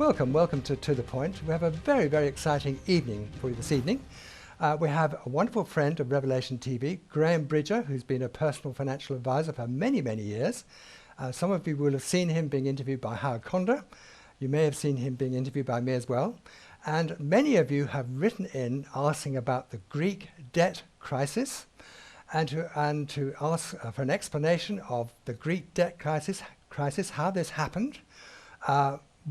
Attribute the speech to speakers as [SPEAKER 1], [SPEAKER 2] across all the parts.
[SPEAKER 1] Welcome to The Point. We have a very, very exciting evening for you this evening. We have a wonderful friend of Revelation TV, Graham Bridger, who's been a personal financial advisor for many, many years. Some of you will have seen him being interviewed by Howard Conda. You may have seen him being interviewed by me as well. And many of you have written in asking about the Greek debt crisis and to ask for an explanation of the Greek debt crisis, how this happened,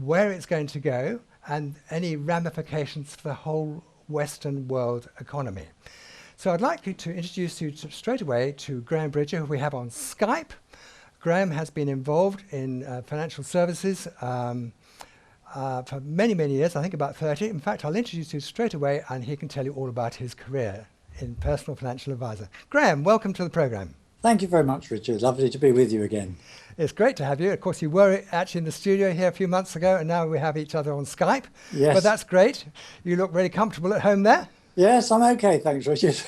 [SPEAKER 1] where it's going to go, and any ramifications for the whole Western world economy. So I'd like you to introduce you straight away to Graham Bridger, who we have on Skype. Graham has been involved in financial services for many, many years, I think about 30. In fact, I'll introduce you straight away and he can tell you all about his career in personal financial advisor. Graham, welcome to the program.
[SPEAKER 2] Thank you very much, Richard. Lovely to be with you again.
[SPEAKER 1] It's great to have you. Of course, you were actually in the studio here a few months ago, and now we have each other on Skype.
[SPEAKER 2] Yes.
[SPEAKER 1] But that's great. You look really comfortable at home there.
[SPEAKER 2] Yes, I'm okay, thanks, Richard.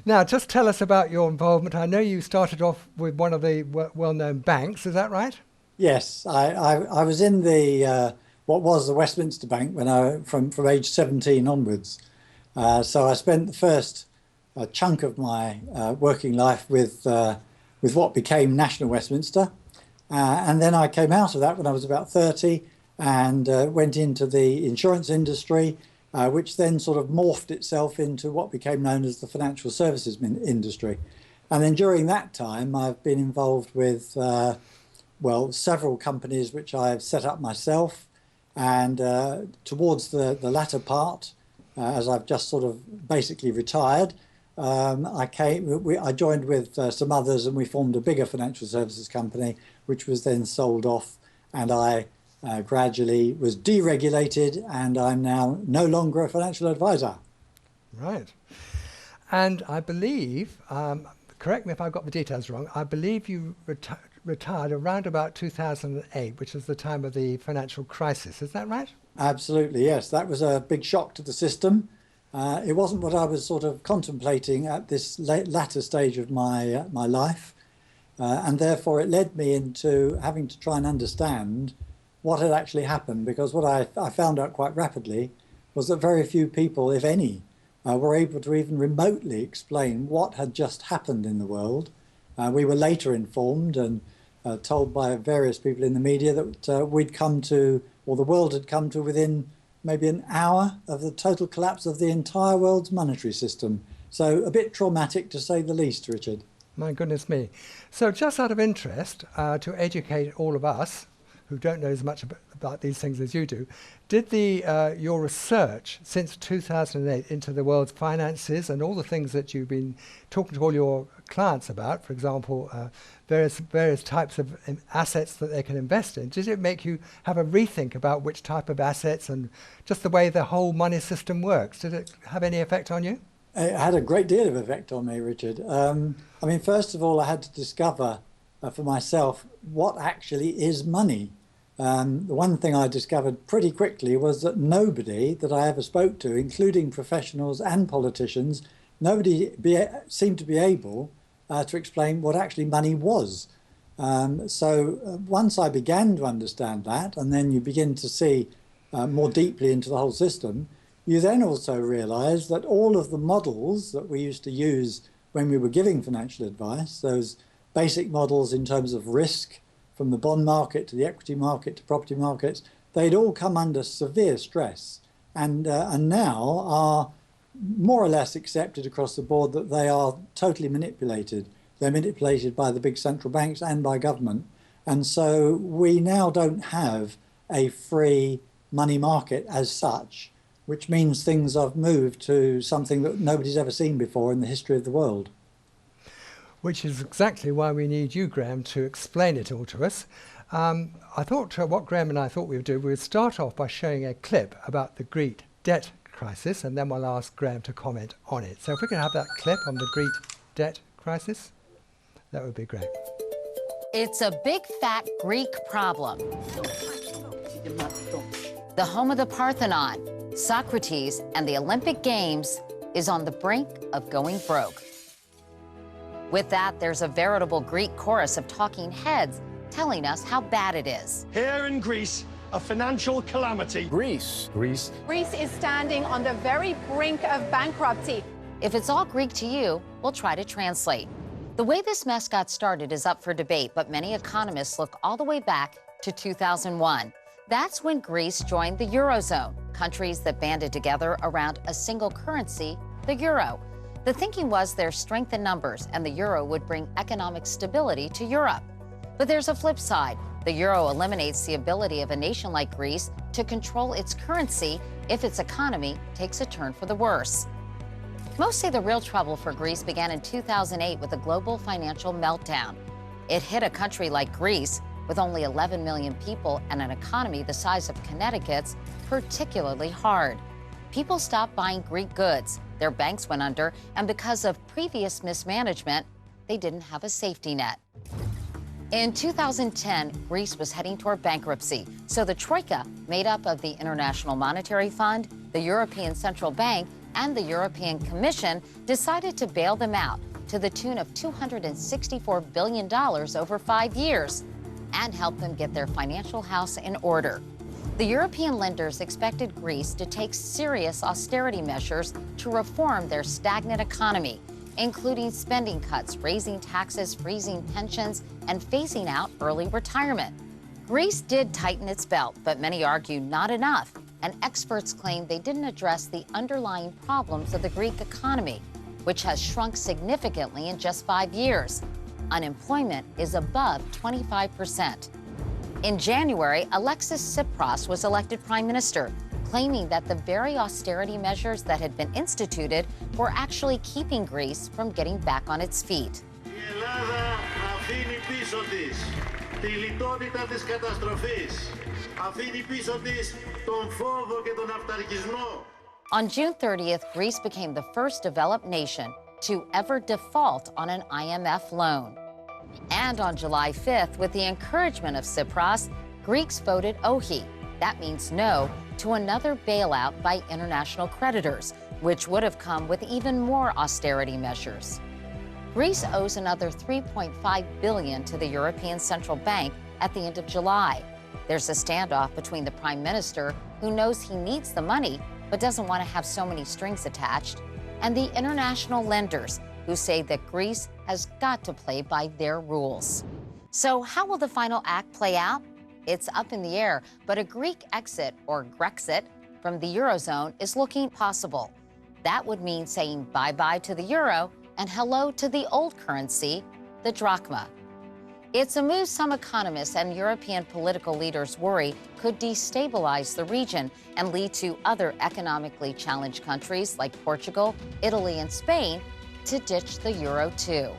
[SPEAKER 1] Now, just tell us about your involvement. I know you started off with one of the well-known banks. Is that right?
[SPEAKER 2] Yes, I was in the what was the Westminster Bank when from age 17 onwards. So I spent the first chunk of my working life with what became National Westminster. And then I came out of that when I was about 30 and went into the insurance industry, which then sort of morphed itself into what became known as the financial services industry. And then during that time, I've been involved with, several companies which I've set up myself. And towards the latter part, as I've just sort of basically retired, I joined with some others and we formed a bigger financial services company, which was then sold off, and I gradually was deregulated, and I'm now no longer a financial advisor.
[SPEAKER 1] Right. And I believe, correct me if I've got the details wrong, I believe you retired around about 2008, which is the time of the financial crisis. Is that right?
[SPEAKER 2] Absolutely, yes. That was a big shock to the system. It wasn't what I was sort of contemplating at this latter stage of my life, and therefore it led me into having to try and understand what had actually happened, because what I found out quite rapidly was that very few people, if any, were able to even remotely explain what had just happened in the world. We were later informed and told by various people in the media that we'd come to, or the world had come to, within maybe an hour of the total collapse of the entire world's monetary system. So a bit traumatic, to say the least, Richard.
[SPEAKER 1] My goodness me. So just out of interest, to educate all of us who don't know as much about these things as you do, did your research since 2008 into the world's finances and all the things that you've been talking to all your clients about, for example, various types of assets that they can invest in, did it make you have a rethink about which type of assets and just the way the whole money system works? Did it have any effect on you?
[SPEAKER 2] It had a great deal of effect on me, Richard. I mean, first of all, I had to discover for myself what actually is money. The one thing I discovered pretty quickly was that nobody that I ever spoke to, including professionals and politicians, nobody seemed to be able to explain what actually money was. So once I began to understand that, and then you begin to see more deeply into the whole system, you then also realize that all of the models that we used to use when we were giving financial advice, those basic models in terms of risk, from the bond market to the equity market to property markets, they'd all come under severe stress and now are more or less accepted across the board that they are totally manipulated. They're manipulated by the big central banks and by government. And so we now don't have a free money market as such, which means things have moved to something that nobody's ever seen before in the history of the world.
[SPEAKER 1] Which is exactly why we need you, Graham, to explain it all to us. I thought what Graham and I thought we would do, we would start off by showing a clip about the Greek debt crisis, and then we'll ask Graham to comment on it. So if we can have that clip on the Greek debt crisis, that would be great.
[SPEAKER 3] It's a big fat Greek problem. The home of the Parthenon, Socrates, and the Olympic Games is on the brink of going broke. With that, there's a veritable Greek chorus of talking heads telling us how bad it is.
[SPEAKER 4] Here in Greece, a financial calamity.
[SPEAKER 5] Greece.
[SPEAKER 6] Greece is standing on the very brink of bankruptcy.
[SPEAKER 3] If it's all Greek to you, we'll try to translate. The way this mess got started is up for debate, but many economists look all the way back to 2001. That's when Greece joined the Eurozone, countries that banded together around a single currency, the euro. The thinking was there's strength in numbers, and the euro would bring economic stability to Europe. But there's a flip side. The euro eliminates the ability of a nation like Greece to control its currency if its economy takes a turn for the worse. Most say the real trouble for Greece began in 2008 with a global financial meltdown. It hit a country like Greece, with only 11 million people and an economy the size of Connecticut's, particularly hard. People stopped buying Greek goods, their banks went under, and because of previous mismanagement, they didn't have a safety net. In 2010, Greece was heading toward bankruptcy, so the Troika, made up of the International Monetary Fund, the European Central Bank, and the European Commission, decided to bail them out to the tune of $264 billion over 5 years and help them get their financial house in order. The European lenders expected Greece to take serious austerity measures to reform their stagnant economy, including spending cuts, raising taxes, freezing pensions, and phasing out early retirement. Greece did tighten its belt, but many argue not enough, and experts claim they didn't address the underlying problems of the Greek economy, which has shrunk significantly in just 5 years. Unemployment is above 25%. In January, Alexis Tsipras was elected prime minister, claiming that the very austerity measures that had been instituted were actually keeping Greece from getting back on its feet.
[SPEAKER 7] Η Ελλάδα αφήνει πίσω της τη λιτότητα της καταστροφής. Αφήνει πίσω της τον φόβο και τον αυταρχισμό.
[SPEAKER 3] On June 30th, Greece became the first developed nation to ever default on an IMF loan. And on July 5th, with the encouragement of Tsipras, Greeks voted ohi, that means no, to another bailout by international creditors, which would have come with even more austerity measures. Greece owes another $3.5 billion to the European Central Bank at the end of July. There's a standoff between the prime minister, who knows he needs the money but doesn't want to have so many strings attached, and the international lenders, who say that Greece has got to play by their rules. So how will the final act play out? It's up in the air, but a Greek exit, or Grexit, from the Eurozone is looking possible. That would mean saying bye-bye to the euro and hello to the old currency, the drachma. It's a move some economists and European political leaders worry could destabilize the region and lead to other economically challenged countries like Portugal, Italy, and Spain to ditch the euro too.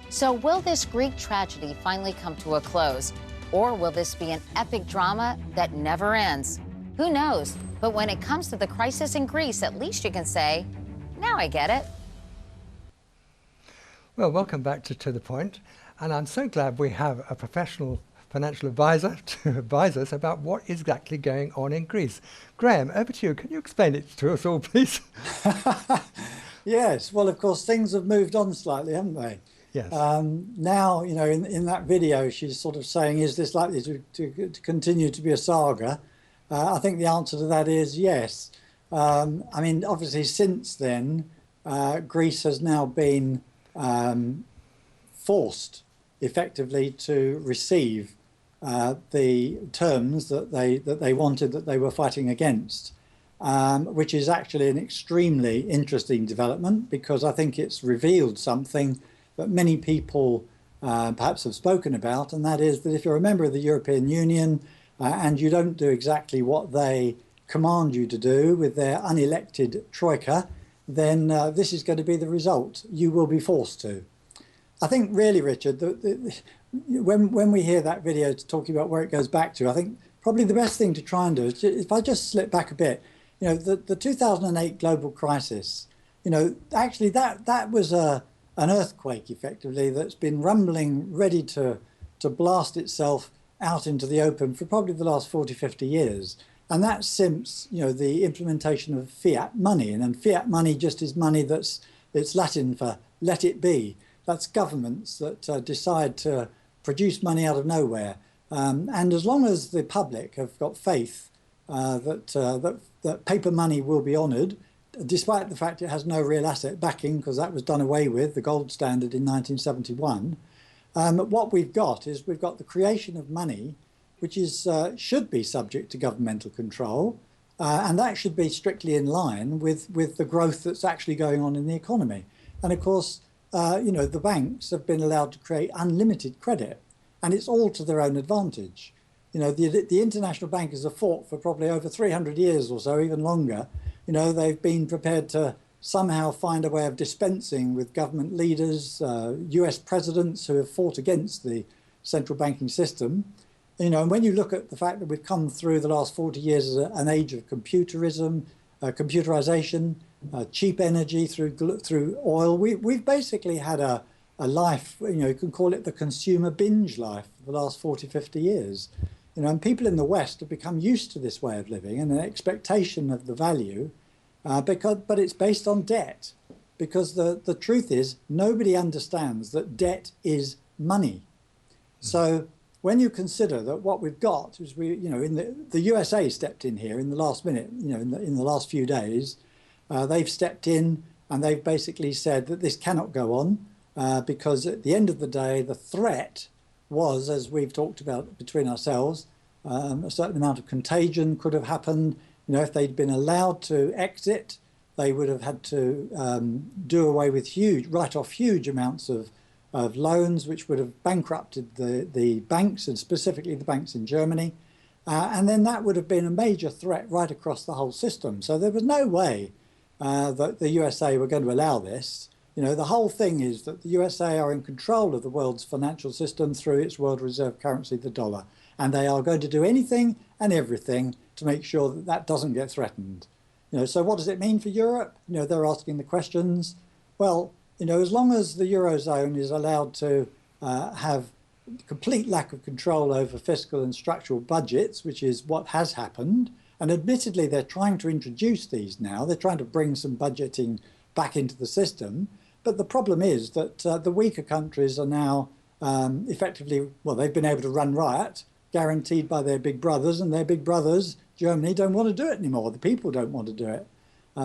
[SPEAKER 3] So will this Greek tragedy finally come to a close? Or will this be an epic drama that never ends? Who knows? But when it comes to the crisis in Greece, at least you can say, now I get it.
[SPEAKER 1] Well, welcome back to The Point. And I'm so glad we have a professional financial advisor to advise us about what is exactly going on in Greece. Graham, over to you. Can you explain it to us all, please?
[SPEAKER 2] Yes, well, of course, things have moved on slightly, haven't they?
[SPEAKER 1] Yes.
[SPEAKER 2] Now, you know, in that video, she's sort of saying, is this likely to continue to be a saga? I think the answer to that is yes. I mean, obviously, since then, Greece has now been forced effectively to receive the terms that they wanted, that they were fighting against, which is actually an extremely interesting development, because I think it's revealed something that many people perhaps have spoken about, and that is that if you're a member of the European Union and you don't do exactly what they command you to do with their unelected troika, then this is going to be the result. You will be forced to. I think really, Richard, when we hear that video talking about where it goes back to, I think probably the best thing to try and do is, if I just slip back a bit, you know, the 2008 global crisis, you know, actually that was an earthquake effectively that's been rumbling, ready to blast itself out into the open for probably the last 40, 50 years. And that's since, you know, the implementation of fiat money. And then fiat money just is money it's Latin for let it be. That's governments that decide to produce money out of nowhere. And as long as the public have got faith that paper money will be honoured, despite the fact it has no real asset backing, because that was done away with, the gold standard in 1971, what we've got is we've got the creation of money, which is should be subject to governmental control, and that should be strictly in line with the growth that's actually going on in the economy. And of course, the banks have been allowed to create unlimited credit, and it's all to their own advantage. The international bankers have fought for probably over 300 years or so, even longer. They've been prepared to somehow find a way of dispensing with government leaders, US presidents who have fought against the central banking system. And when you look at the fact that we've come through the last 40 years as an age of computerism, computerization, cheap energy through oil, we've basically had a life, you can call it the consumer binge life for the last 40, 50 years. And people in the West have become used to this way of living and an expectation of the value, but it's based on debt. Because the truth is, nobody understands that debt is money. So when you consider that what we've got is the USA stepped in here in the last minute, in the last few days, they've stepped in and they've basically said that this cannot go on because at the end of the day, the threat was, as we've talked about between ourselves, a certain amount of contagion could have happened. If they'd been allowed to exit, they would have had to do away with write off huge amounts of loans, which would have bankrupted the banks, and specifically the banks in Germany. And then that would have been a major threat right across the whole system. So there was no way that the USA were going to allow this. The whole thing is that the USA are in control of the world's financial system through its world reserve currency, the dollar. And they are going to do anything and everything to make sure that that doesn't get threatened. So what does it mean for Europe? They're asking the questions. Well, as long as the Eurozone is allowed to have complete lack of control over fiscal and structural budgets, which is what has happened, and admittedly they're trying to introduce these now, they're trying to bring some budgeting back into the system, but the problem is that the weaker countries are now effectively, they've been able to run riot, guaranteed by their big brothers, and their big brothers, Germany, don't want to do it anymore. The people don't want to do it.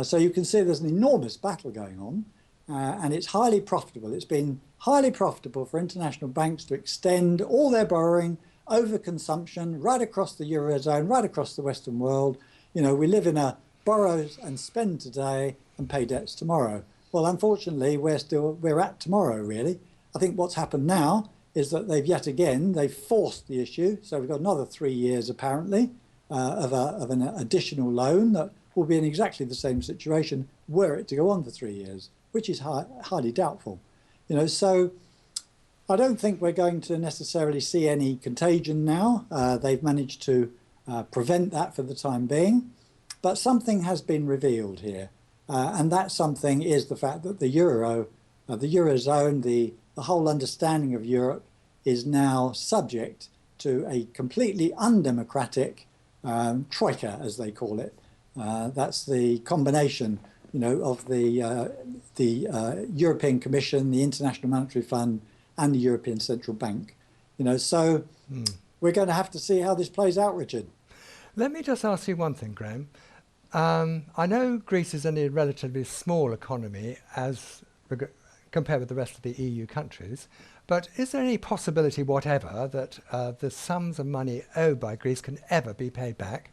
[SPEAKER 2] So you can see there's an enormous battle going on. And it's highly profitable. It's been highly profitable for international banks to extend all their borrowing over consumption right across the Eurozone, right across the Western world. We live in a borrow and spend today and pay debts tomorrow. Well, unfortunately, we're at tomorrow, really. I think what's happened now is that they've forced the issue. So we've got another 3 years, apparently, of an additional loan that will be in exactly the same situation were it to go on for 3 years, which is highly doubtful. So I don't think we're going to necessarily see any contagion now. They've managed to prevent that for the time being. But something has been revealed here. And that something is the fact that the Eurozone, the whole understanding of Europe is now subject to a completely undemocratic troika, as they call it. That's the combination of the European Commission, the International Monetary Fund, and the European Central Bank. So we're going to have to see how this plays out, Richard.
[SPEAKER 1] Let me just ask you one thing, Graham. I know Greece is only a relatively small economy compared with the rest of the EU countries, but is there any possibility whatever that the sums of money owed by Greece can ever be paid back?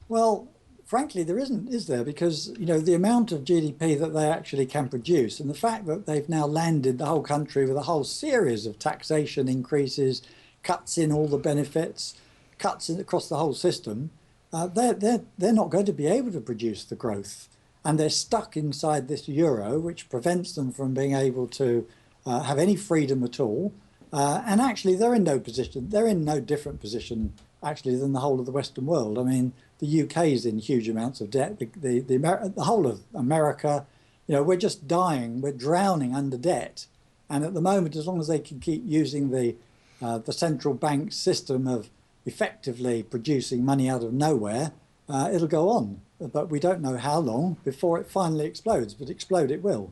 [SPEAKER 2] Well, frankly, there isn't, is there? Because, the amount of GDP that they actually can produce and the fact that they've now landed the whole country with a whole series of taxation increases, cuts in all the benefits, cuts across the whole system, they're not going to be able to produce the growth. And they're stuck inside this euro, which prevents them from being able to have any freedom at all. And actually, they're in no different position, actually, than the whole of the Western world. I mean, the UK is in huge amounts of debt. The whole of America, we're just dying. We're drowning under debt. And at the moment, as long as they can keep using the central bank system of effectively producing money out of nowhere, it'll go on. But we don't know how long before it finally explodes, but explode it will.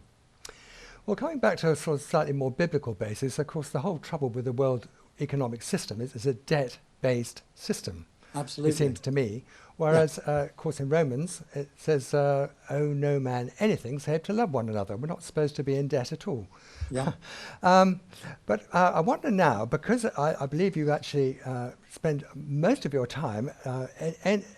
[SPEAKER 1] Well, coming back to a sort of slightly more biblical basis, of course, the whole trouble with the world economic system is a debt-based system.
[SPEAKER 2] Absolutely.
[SPEAKER 1] It seems to me. Whereas, of course, in Romans, it says, owe no man anything save to love one another. We're not supposed to be in debt at all.
[SPEAKER 2] Yeah.
[SPEAKER 1] But I wonder now, because I believe you actually spend most of your time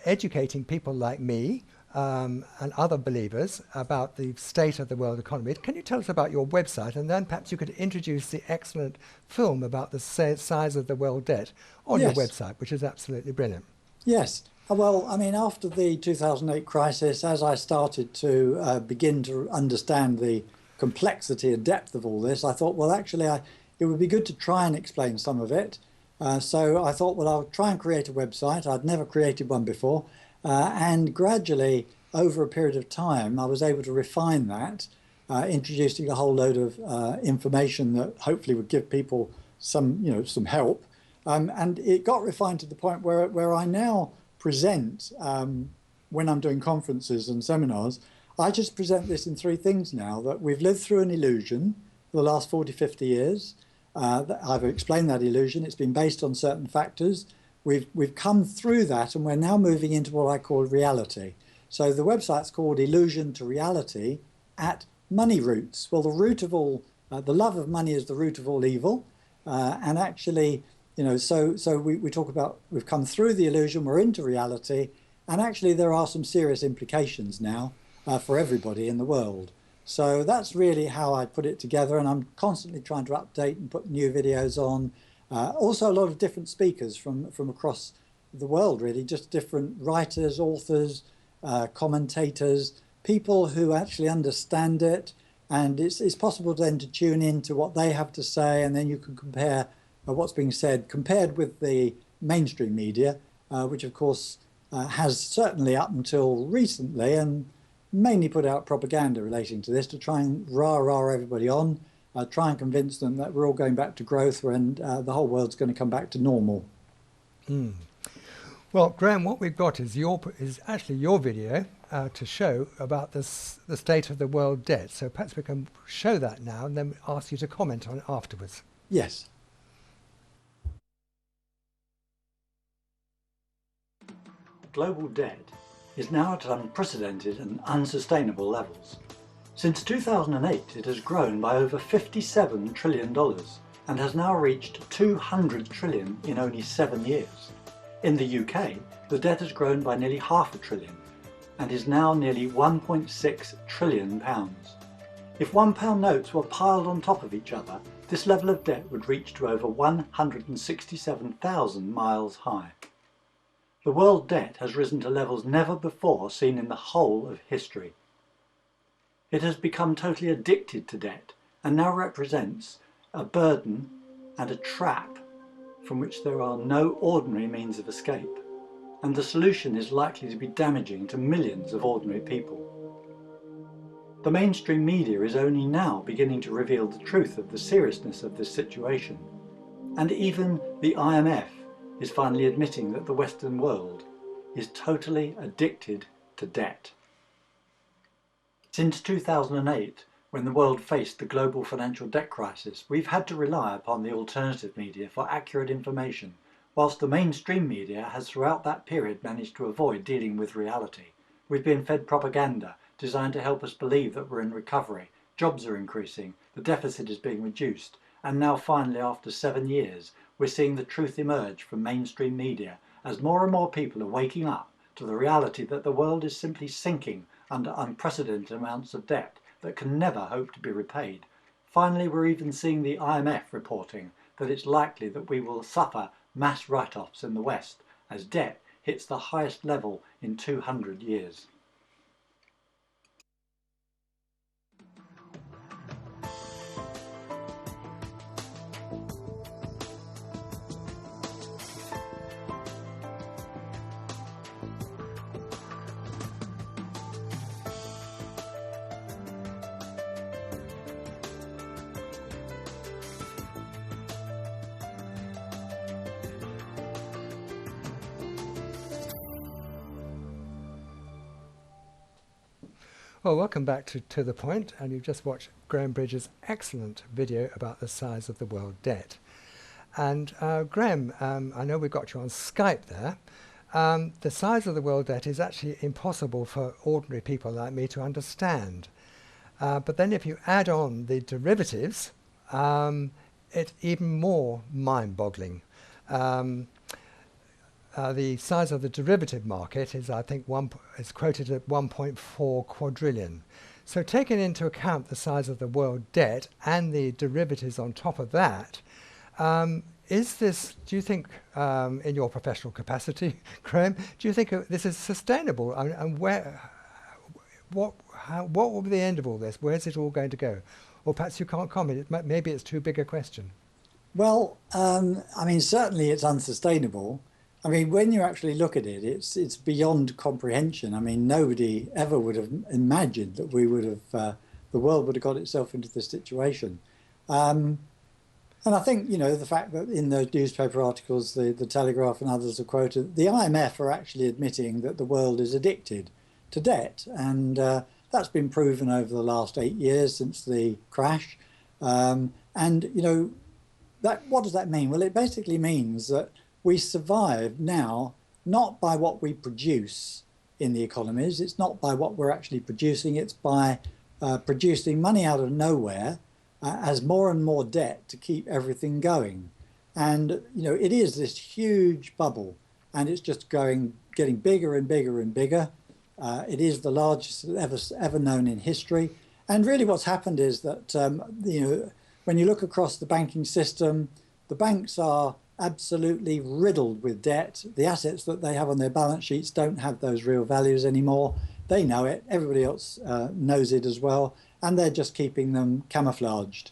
[SPEAKER 1] educating people like me and other believers about the state of the world economy. Can you tell us about your website, and then perhaps you could introduce the excellent film about the size of the world debt on your website, which is absolutely brilliant.
[SPEAKER 2] Yes. Well, I mean, after the 2008 crisis, as I started to begin to understand the complexity and depth of all this, I thought, well, actually, it would be good to try and explain some of it. So I thought, well, I'll try and create a website. I'd never created one before. And gradually, over a period of time, I was able to refine that, introducing a whole load of information that hopefully would give people some help. And it got refined to the point where I now present, when I'm doing conferences and seminars, I just present this in three things now: that we've lived through an illusion for the last 40, 50 years. I've explained that illusion. It's been based on certain factors. We've come through that, and we're now moving into what I call reality. So the website's called Illusion to Reality at Money Roots. Well, the root of all, the love of money is the root of all evil. And actually, so we talk about we've come through the illusion, we're into reality, and actually there are some serious implications now for everybody in the world. So that's really how I put it together, and I'm constantly trying to update and put new videos on. Also a lot of different speakers from across the world, really, just different writers, authors, commentators, people who actually understand it, and it's possible then to tune in to what they have to say, and then you can compare what's being said compared with the mainstream media, which of course has certainly up until recently and mainly put out propaganda relating to this to try and rah everybody on, try and convince them that we're all going back to growth and the whole world's going to come back to normal.
[SPEAKER 1] Well, Graham, what we've got is actually your video to show about the state of the world debt. So perhaps we can show that now and then ask you to comment on it afterwards.
[SPEAKER 2] Yes. Global debt is now at unprecedented and unsustainable levels. Since 2008, it has grown by over $57 trillion and has now reached $200 trillion in only 7 years. In the UK, the debt has grown by nearly £500 billion and is now nearly £1.6 trillion. If £1 notes were piled on top of each other, this level of debt would reach to over 167,000 miles high. The world debt has risen to levels never before seen in the whole of history. It has become totally addicted to debt and now represents a burden and a trap from which there are no ordinary means of escape, and the solution is likely to be damaging to millions of ordinary people. The mainstream media is only now beginning to reveal the truth of the seriousness of this situation, and even the IMF is finally admitting that the Western world is totally addicted to debt. Since 2008, when the world faced the global financial debt crisis, we've had to rely upon the alternative media for accurate information, whilst the mainstream media has throughout that period managed to avoid dealing with reality. We've been fed propaganda designed to help us believe that we're in recovery, jobs are increasing, the deficit is being reduced, and now finally, after 7 years, we're seeing the truth emerge from mainstream media as more and more people are waking up to the reality that the world is simply sinking under unprecedented amounts of debt that can never hope to be repaid. Finally, we're even seeing the IMF reporting that it's likely that we will suffer mass write-offs in the West as debt hits the highest level in 200 years.
[SPEAKER 1] Well, welcome back to The Point, and you've just watched Graham Bridges' excellent video about the size of the world debt. And Graham, I know we've got you on Skype there. The size of the world debt is actually impossible for ordinary people like me to understand. But then if you add on the derivatives, it's even more mind-boggling. The size of the derivative market is, I think, is quoted at 1.4 quadrillion. So taking into account the size of the world debt and the derivatives on top of that, is this, do you think, in your professional capacity, Graham, do you think this is sustainable? And what will be the end of all this? Where's it all going to go? Or perhaps you can't comment. Maybe it's too big a question.
[SPEAKER 2] Well, I mean, certainly it's unsustainable. I mean, when you actually look at it, it's beyond comprehension. I mean, nobody ever would have imagined that we would have, the world would have got itself into this situation. And I think, you know, the fact that in those newspaper articles, the Telegraph and others are quoted, the IMF are actually admitting that the world is addicted to debt. And that's been proven over the last 8 years since the crash. And, you know, what does that mean? Well, it basically means that we survive now not by what we produce in the economies. It's not by what we're actually producing. It's by producing money out of nowhere as more and more debt to keep everything going. And, you know, it is this huge bubble, and it's just getting bigger and bigger and bigger. It is the largest ever known in history. And really what's happened is that, you know, when you look across the banking system, the banks are absolutely riddled with debt. The assets that they have on their balance sheets don't have those real values anymore. They know it. Everybody else knows it as well. And they're just keeping them camouflaged.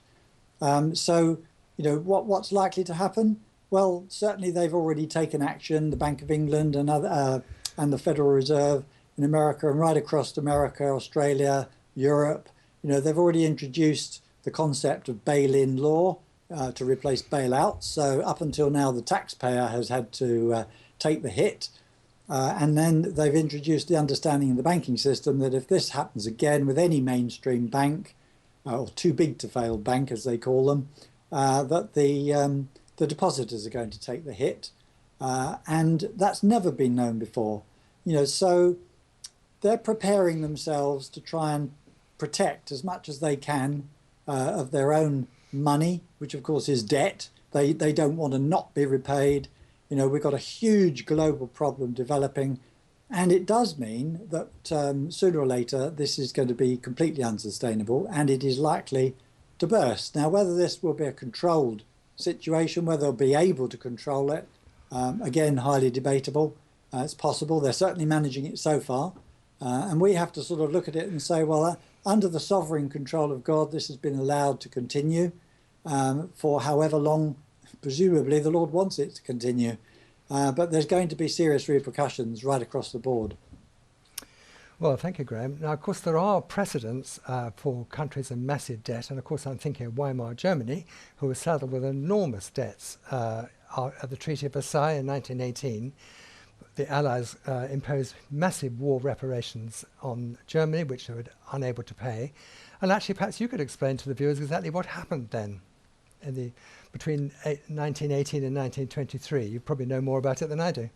[SPEAKER 2] So, you know, what's likely to happen? Well, certainly they've already taken action, the Bank of England and the Federal Reserve in America and right across America, Australia, Europe. You know, they've already introduced the concept of bail-in law to replace bailouts. So up until now, the taxpayer has had to take the hit. And then they've introduced the understanding in the banking system that if this happens again with any mainstream bank, or too big to fail bank as they call them, that the depositors are going to take the hit. And that's never been known before. You know, so they're preparing themselves to try and protect as much as they can of their own money, which of course is debt. They don't want to not be repaid. You know, we've got a huge global problem developing, and it does mean that sooner or later this is going to be completely unsustainable, and it is likely to burst. Now, whether this will be a controlled situation, whether they'll be able to control it, again, highly debatable. It's possible. They're certainly managing it so far. And we have to sort of look at it and say, well, under the sovereign control of God, this has been allowed to continue for however long, presumably, the Lord wants it to continue. But there's going to be serious repercussions right across the board.
[SPEAKER 1] Well, thank you, Graham. Now, of course, there are precedents for countries in massive debt. And, of course, I'm thinking of Weimar Germany, who was saddled with enormous debts at the Treaty of Versailles in 1918. The Allies imposed massive war reparations on Germany, which they were unable to pay. And actually, perhaps you could explain to the viewers exactly what happened then between 1918 and 1923. You probably know more about it than I do.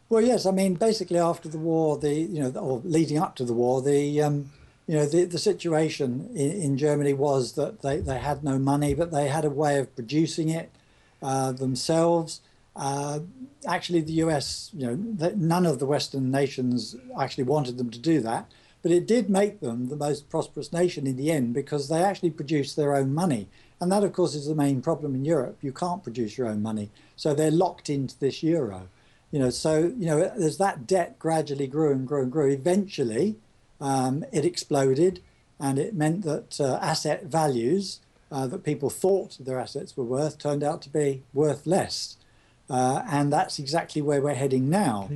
[SPEAKER 2] Well, yes. I mean, basically, after the war, or leading up to the war, the situation in Germany was that they had no money, but they had a way of producing it themselves. Actually, the US, none of the Western nations actually wanted them to do that, but it did make them the most prosperous nation in the end because they actually produced their own money. And that, of course, is the main problem in Europe. You can't produce your own money. So they're locked into this euro. As that debt gradually grew and grew and grew, eventually it exploded, and it meant that asset values that people thought their assets were worth turned out to be worth less. And that's exactly where we're heading now.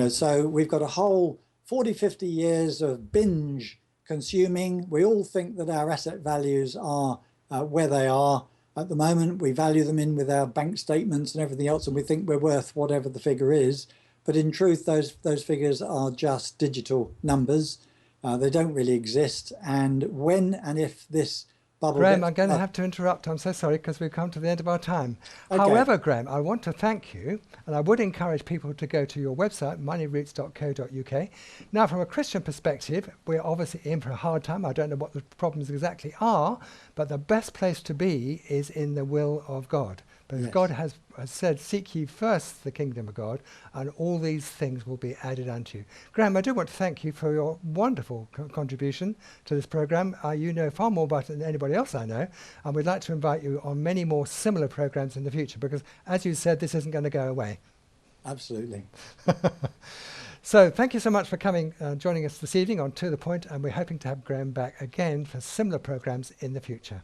[SPEAKER 2] So we've got a whole 40, 50 years of binge consuming. We all think that our asset values are where they are at the moment. We value them in with our bank statements and everything else, and we think we're worth whatever the figure is. But in truth, those figures are just digital numbers. They don't really exist. And when and if this bubble
[SPEAKER 1] Graham,
[SPEAKER 2] gets
[SPEAKER 1] I'm going to
[SPEAKER 2] plugged.
[SPEAKER 1] have to interrupt. I'm so sorry because we've come to the end of our time.
[SPEAKER 2] Okay.
[SPEAKER 1] However, Graham, I want to thank you, and I would encourage people to go to your website, moneyroots.co.uk. Now, from a Christian perspective, we're obviously in for a hard time. I don't know what the problems exactly are, but the best place to be is in the will of God. Because
[SPEAKER 2] Yes.
[SPEAKER 1] God has said, seek ye first the kingdom of God, and all these things will be added unto you. Graham, I do want to thank you for your wonderful contribution to this program. You know far more about it than anybody else I know, and we'd like to invite you on many more similar programs in the future, because as you said, this isn't going to go away.
[SPEAKER 2] Absolutely.
[SPEAKER 1] So thank you so much for coming, joining us this evening on To The Point, and we're hoping to have Graham back again for similar programs in the future.